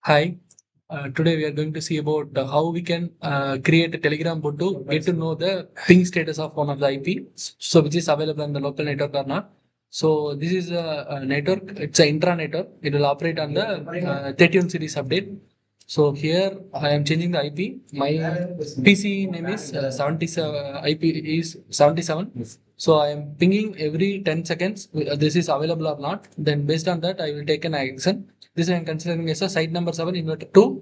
Hi, today we are going to see about how we can create a Telegram bot to get to know the ping status of one of the IP, so which is available on the local network or not. So this is a network, it's an intra network. It will operate on the 31 series update. So here I am changing the IP. My PC name is 77, IP is 77. So I am pinging every 10 seconds. This is available or not. Then based on that, I will take an action. This I am considering as a site number 7 inverted to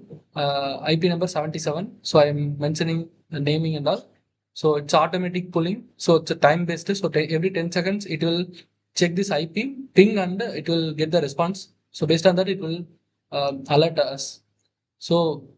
IP number 77. So I am mentioning the naming and all. So it's automatic pulling. So it's a time based. So every 10 seconds it will check this IP ping and it will get the response. So based on that it will alert us. So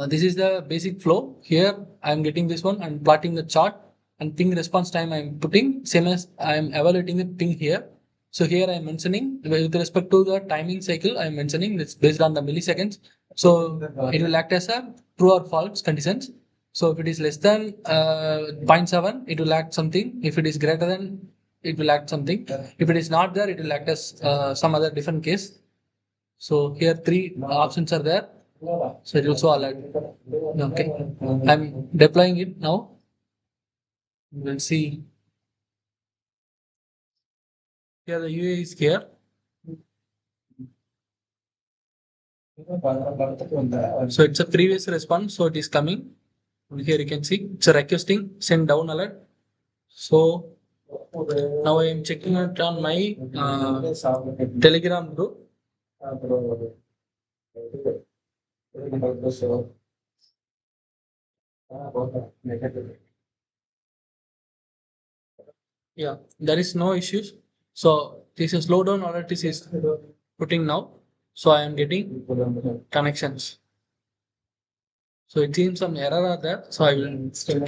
this is the basic flow. Here I am getting this one and plotting the chart and ping response time I am putting same as I am evaluating the ping here. So here I am mentioning with respect to the timing cycle, I am mentioning this based on the milliseconds. So it will act as a true or false conditions. So if it is less than 0.7, it will act something. If it is greater than, it will act something. If it is not there, it will act as some other different case. So here three options are there. So it will show alert. Okay. I'm deploying it now. We'll see. Here the UA is here. So it's a previous response. So it is coming. Here you can see it's a requesting send down alert. So now I am checking it on my Telegram group. Yeah, there is no issues. So this is slowdown alert is putting now. So I am getting connections. So it seems some error are there. So I will check it.